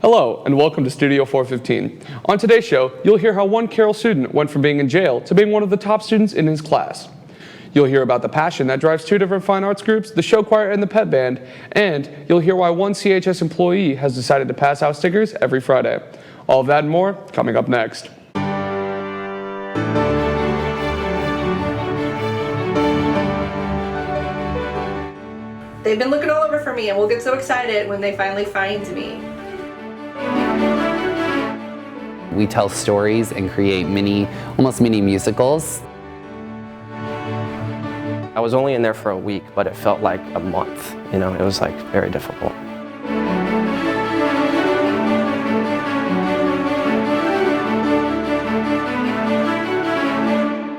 Hello, and welcome to Studio 415. On today's show, you'll hear how one Carroll student went from being in jail to being one of the top students in his class. You'll hear about the passion that drives two different fine arts groups, the show choir and the Pep Band, and you'll hear why one CHS employee has decided to pass out stickers every Friday. All of that and more coming up next. They've been looking all over for me, and we'll get so excited when they finally find me. We tell stories and create almost mini musicals. I was only in there for a week, but it felt like a month. It was like very difficult.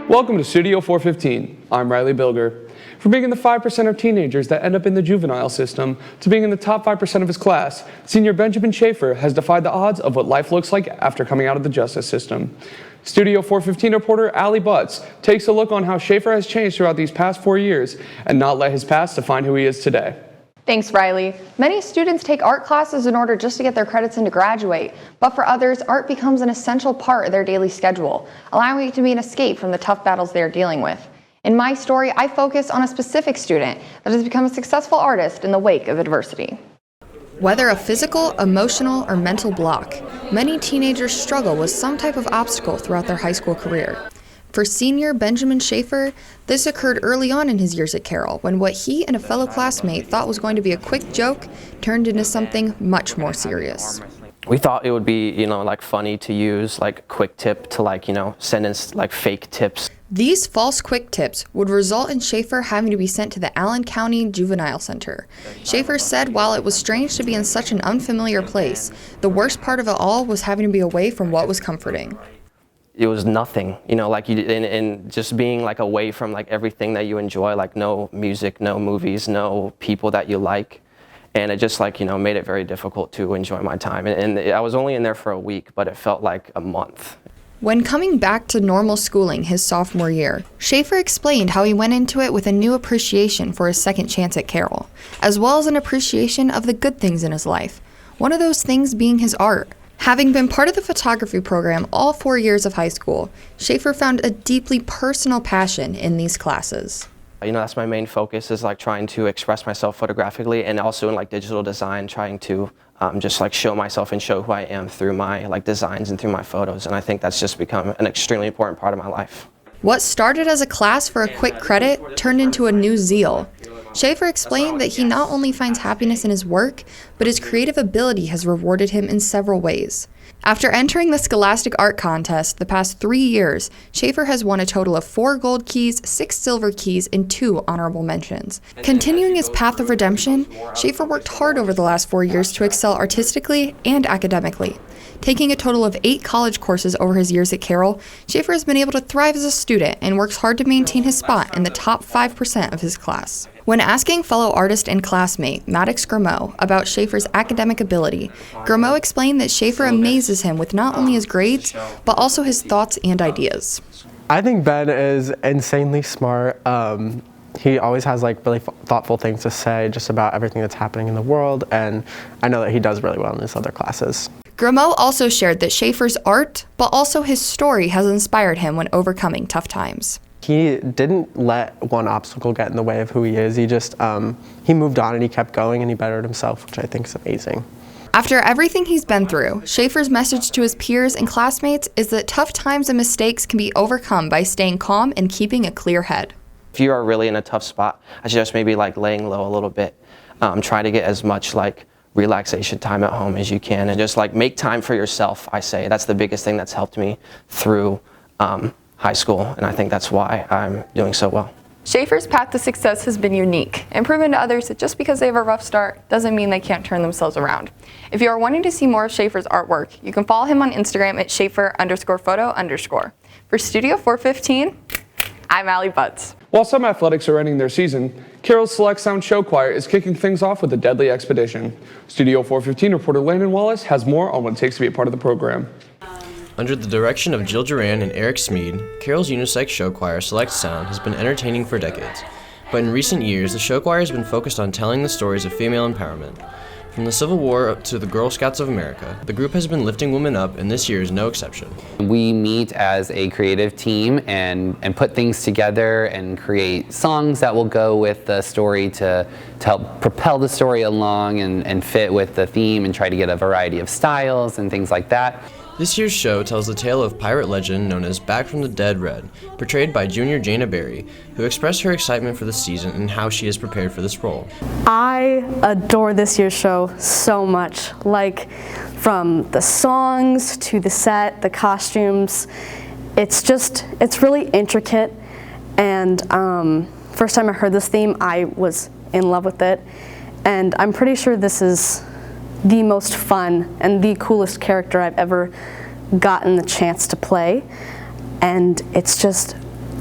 Welcome to Studio 415. I'm Riley Bilger. From being in the 5% of teenagers that end up in the juvenile system to being in the top 5% of his class, senior Benjamin Schaefer has defied the odds of what life looks like after coming out of the justice system. Studio 415 reporter Allie Butts takes a look on how Schaefer has changed throughout these past 4 years and not let his past define who he is today. Thanks, Riley. Many students take art classes in order just to get their credits and to graduate, but for others, art becomes an essential part of their daily schedule, allowing it to be an escape from the tough battles they are dealing with. In my story, I focus on a specific student that has become a successful artist in the wake of adversity. Whether a physical, emotional, or mental block, many teenagers struggle with some type of obstacle throughout their high school career. For senior Benjamin Schaefer, this occurred early on in his years at Carroll, when what he and a fellow classmate thought was going to be a quick joke turned into something much more serious. We thought it would be, funny to use quick tip to send in fake tips. These false quick tips would result in Schaefer having to be sent to the Allen County Juvenile Center. Schaefer said while it was strange to be in such an unfamiliar place, the worst part of it all was having to be away from what was comforting. It was nothing, and just being away from everything that you enjoy, no music, no movies, no people that you like. And it just made it very difficult to enjoy my time. And I was only in there for a week, but it felt like a month. When coming back to normal schooling his sophomore year, Schaefer explained how he went into it with a new appreciation for his second chance at Carroll, as well as an appreciation of the good things in his life, one of those things being his art. Having been part of the photography program all 4 years of high school, Schaefer found a deeply personal passion in these classes. That's my main focus, is trying to express myself photographically, and also in digital design, trying to just show myself and show who I am through my designs and through my photos. And I think that's just become an extremely important part of my life. What started as a class for a quick credit turned into a new zeal. Schaefer explained that he not only finds happiness in his work, but his creative ability has rewarded him in several ways. After entering the Scholastic Art Contest the past 3 years, Schaefer has won a total of 4 gold keys, 6 silver keys, and 2 honorable mentions. Continuing his path of redemption, Schaefer worked hard over the last 4 years to excel artistically and academically. Taking a total of 8 college courses over his years at Carroll, Schaefer has been able to thrive as a student and works hard to maintain his spot in the top 5% of his class. When asking fellow artist and classmate Maddox Grimaud about Schaefer's academic ability, Grimaud explained that Schaefer amazes him with not only his grades, but also his thoughts and ideas. I think Ben is insanely smart. He always has really thoughtful things to say just about everything that's happening in the world, and I know that he does really well in his other classes. Grimaud also shared that Schaefer's art, but also his story, has inspired him when overcoming tough times. He didn't let one obstacle get in the way of who he is. He just, he moved on and he kept going and he bettered himself, which I think is amazing. After everything he's been through, Schaefer's message to his peers and classmates is that tough times and mistakes can be overcome by staying calm and keeping a clear head. If you are really in a tough spot, I suggest maybe laying low a little bit. Try to get as much relaxation time at home as you can, and just make time for yourself. I say that's the biggest thing that's helped me through high school, and I think that's why I'm doing so well. Schaefer's path to success has been unique and proven to others that just because they have a rough start doesn't mean they can't turn themselves around. If you are wanting to see more of Schaefer's artwork, you can follow him on Instagram at Schaefer_photo_. For Studio 415, I'm Allie Butts. While some athletics are ending their season, Carroll's Select Sound Show Choir is kicking things off with a deadly expedition. Studio 415 reporter Landon Wallace has more on what it takes to be a part of the program. Under the direction of Jill Duran and Eric Smead, Carroll's unisex show choir Select Sound has been entertaining for decades. But in recent years, the show choir has been focused on telling the stories of female empowerment. From the Civil War up to the Girl Scouts of America, the group has been lifting women up, and this year is no exception. We meet as a creative team and put things together and create songs that will go with the story to help propel the story along and fit with the theme and try to get a variety of styles and things like that. This year's show tells the tale of pirate legend known as Back from the Dead Red, portrayed by junior Jana Berry, who expressed her excitement for the season and how she is prepared for this role. I adore this year's show so much, like from the songs to the set, the costumes. It's really intricate, and first time I heard this theme, I was in love with it, and I'm pretty sure this is the most fun and the coolest character I've ever gotten the chance to play, and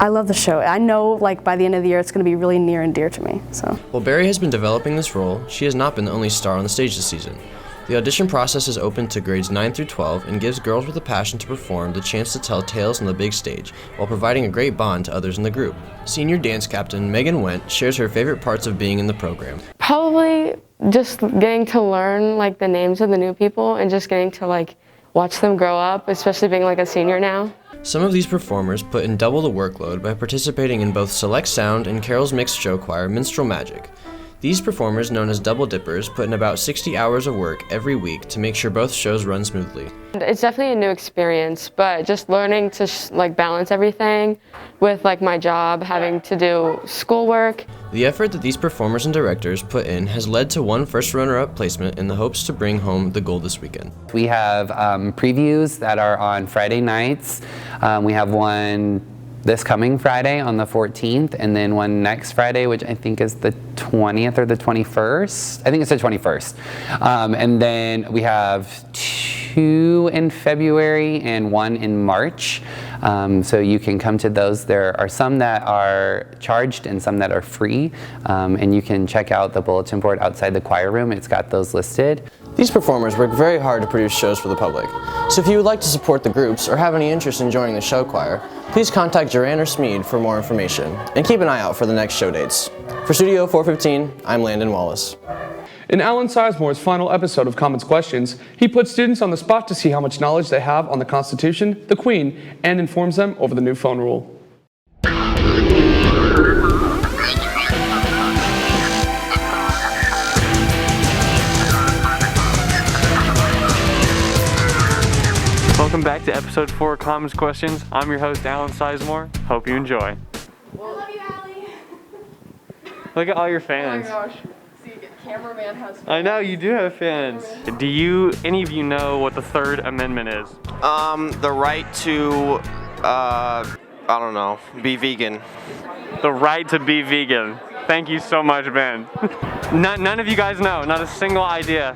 I love the show. I know like by the end of the year it's going to be really near and dear to me. So while Berry has been developing this role, she has not been the only star on the stage this season. The audition process is open to grades 9 through 12 and gives girls with a passion to perform the chance to tell tales on the big stage while providing a great bond to others in the group. Senior dance captain Megan Wendt shares her favorite parts of being in the program. Probably just getting to learn like the names of the new people and just getting to like watch them grow up, especially being like a senior now. Some of these performers put in double the workload by participating in both Select Sound and Carroll's mixed show choir, Minstrel Magic. These performers, known as double dippers, put in about 60 hours of work every week to make sure both shows run smoothly. It's definitely a new experience, but just learning to like balance everything with like my job, having to do schoolwork. The effort that these performers and directors put in has led to one first runner-up placement in the hopes to bring home the gold this weekend. We have previews that are on Friday nights. We have one this coming Friday on the 14th, and then one next Friday, which I think is the 20th or the 21st. I think it's the 21st. And then we have 2 in February and 1 in March. So you can come to those. There are some that are charged and some that are free. And you can check out the bulletin board outside the choir room. It's got those listed. These performers work very hard to produce shows for the public. So if you would like to support the groups or have any interest in joining the show choir, please contact Joanne or Smead for more information, and keep an eye out for the next show dates. For Studio 415, I'm Landon Wallace. In Alan Sizemore's final episode of Commons Questions, he puts students on the spot to see how much knowledge they have on the Constitution, the Queen, and informs them over the new phone rule. Welcome back to episode 4 of Commons Questions. I'm your host, Alan Sizemore. Hope you enjoy. Love you, Allie. Look at all your fans. Oh my gosh. See, cameraman has fans. I know, you do have fans. Do any of you know what the Third Amendment is? The right to, I don't know, be vegan. The right to be vegan. Thank you so much, Ben. None of you guys know, not a single idea.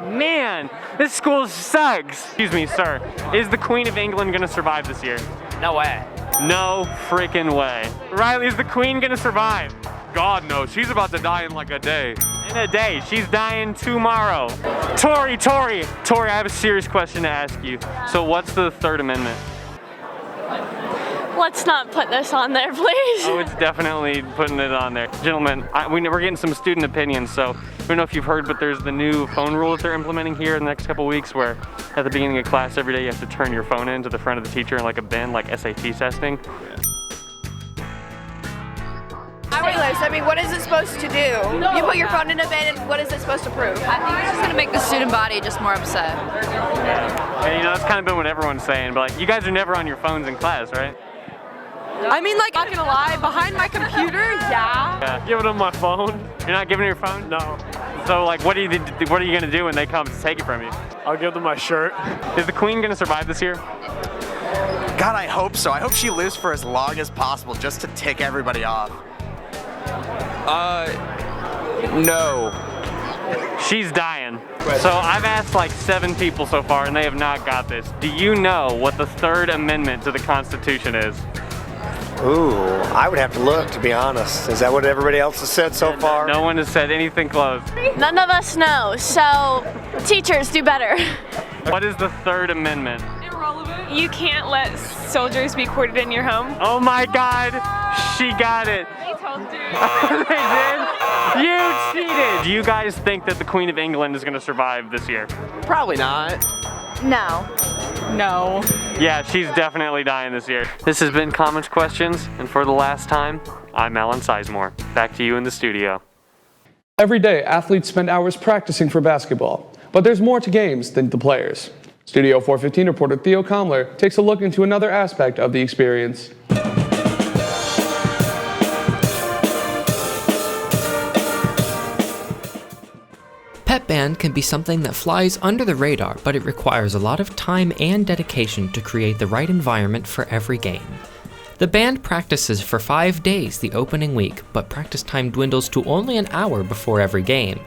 Man, this school sucks. Excuse me, sir. Is the Queen of England gonna survive this year? No way. No freaking way. Riley, is the Queen gonna survive? God, no. She's about to die in like a day. In a day. She's dying tomorrow. Tori, I have a serious question to ask you. So what's the Third Amendment? Let's not put this on there, please. Oh, it's definitely putting it on there. Gentlemen, we're getting some student opinions, so I don't know if you've heard, but there's the new phone rule that they're implementing here in the next couple weeks where at the beginning of class every day you have to turn your phone in to the front of the teacher in like a bin, like SAT testing. I mean, what is it supposed to do? You put your phone in a bin, and what is it supposed to prove? I think it's just going to make the student body just more upset. Yeah. And that's kind of been what everyone's saying, but like, you guys are never on your phones in class, right? I mean, like, not gonna lie, behind my computer, yeah. Give them my phone. You're not giving her your phone? No. So, like, what are you gonna do when they come to take it from you? I'll give them my shirt. Is the Queen gonna survive this year? God, I hope so. I hope she lives for as long as possible just to tick everybody off. No. She's dying. So I've asked like 7 people so far and they have not got this. Do you know what the Third Amendment to the Constitution is? Ooh, I would have to look, to be honest. Is that what everybody else has said so far? No one has said anything close. None of us know, so teachers do better. What is the Third Amendment? Irrelevant. You can't let soldiers be quartered in your home. Oh my God, she got it. I told you. They did? You cheated. Do you guys think that the Queen of England is gonna survive this year? Probably not. No. No. Yeah, she's definitely dying this year. This has been Comments Questions, and for the last time, I'm Alan Sizemore. Back to you in the studio. Every day, athletes spend hours practicing for basketball, but there's more to games than the players. Studio 415 reporter Theo Comler takes a look into another aspect of the experience. Pep Band can be something that flies under the radar, but it requires a lot of time and dedication to create the right environment for every game. The band practices for 5 days the opening week, but practice time dwindles to only an hour before every game.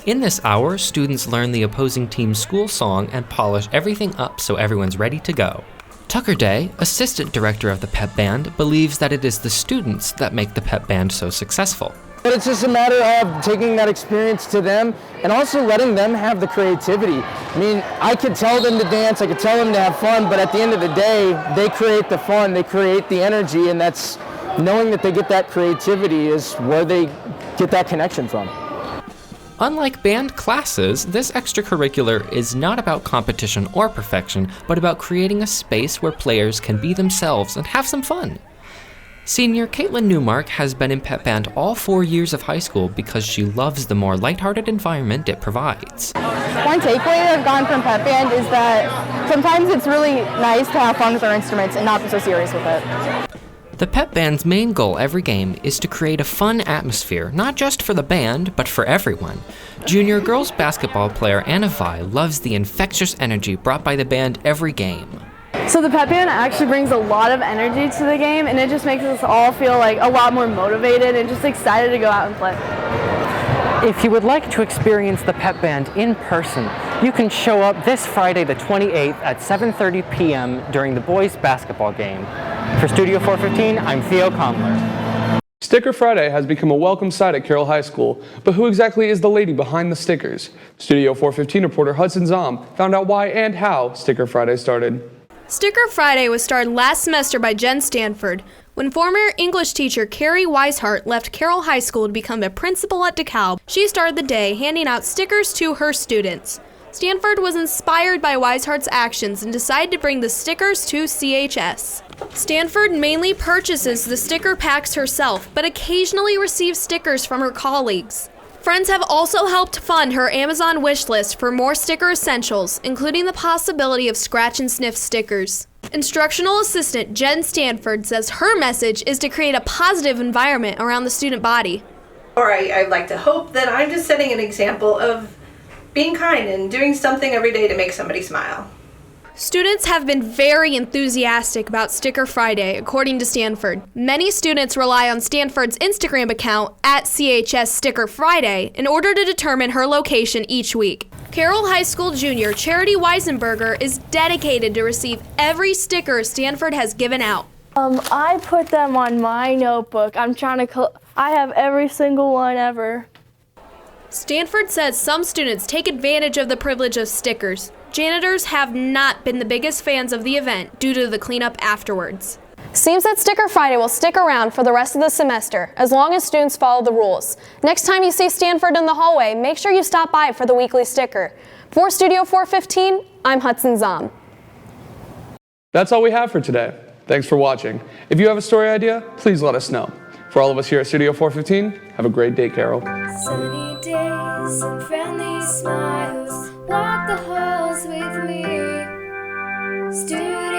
In this hour, students learn the opposing team's school song and polish everything up so everyone's ready to go. Tucker Day, assistant director of the Pep Band, believes that it is the students that make the Pep Band so successful. But it's just a matter of taking that experience to them and also letting them have the creativity. I mean, I could tell them to dance, I could tell them to have fun, but at the end of the day, they create the fun, they create the energy, and that's knowing that they get that creativity is where they get that connection from. Unlike band classes, this extracurricular is not about competition or perfection, but about creating a space where players can be themselves and have some fun. Senior Caitlin Newmark has been in Pep Band all 4 years of high school because she loves the more lighthearted environment it provides. One takeaway that I've gotten from Pep Band is that sometimes it's really nice to have fun with our instruments and not be so serious with it. The Pep Band's main goal every game is to create a fun atmosphere, not just for the band, but for everyone. Junior girls basketball player Anna Vi loves the infectious energy brought by the band every game. So the Pep Band actually brings a lot of energy to the game, and it just makes us all feel like a lot more motivated and just excited to go out and play. If you would like to experience the Pep Band in person, you can show up this Friday the 28th at 7:30 p.m. during the boys' basketball game. For Studio 415, I'm Theo Comler. Sticker Friday has become a welcome sight at Carroll High School, but who exactly is the lady behind the stickers? Studio 415 reporter Hudson Zom found out why and how Sticker Friday started. Sticker Friday was started last semester by Jen Stanford, when former English teacher Carrie Weishart left Carroll High School to become a principal at DeKalb. She started the day handing out stickers to her students. Stanford was inspired by Weishart's actions and decided to bring the stickers to CHS. Stanford mainly purchases the sticker packs herself, but occasionally receives stickers from her colleagues. Friends have also helped fund her Amazon wish list for more sticker essentials, including the possibility of scratch and sniff stickers. Instructional assistant Jen Stanford says her message is to create a positive environment around the student body. Or I'd like to hope that I'm just setting an example of being kind and doing something every day to make somebody smile. Students have been very enthusiastic about Sticker Friday, according to Stanford. Many students rely on Stanford's Instagram account at CHS Sticker Friday in order to determine her location each week. Carroll High School junior Charity Weisenberger is dedicated to receive every sticker Stanford has given out. I put them on my notebook. I have every single one ever. Stanford says some students take advantage of the privilege of stickers. Janitors have not been the biggest fans of the event due to the cleanup afterwards. Seems that Sticker Friday will stick around for the rest of the semester, as long as students follow the rules. Next time you see Stanford in the hallway, make sure you stop by for the weekly sticker. For Studio 415, I'm Hudson Zom. That's all we have for today. Thanks for watching. If you have a story idea, please let us know. For all of us here at Studio 415, have a great day, Carroll. Sunny days and friendly smiles, walk the halls with me. Student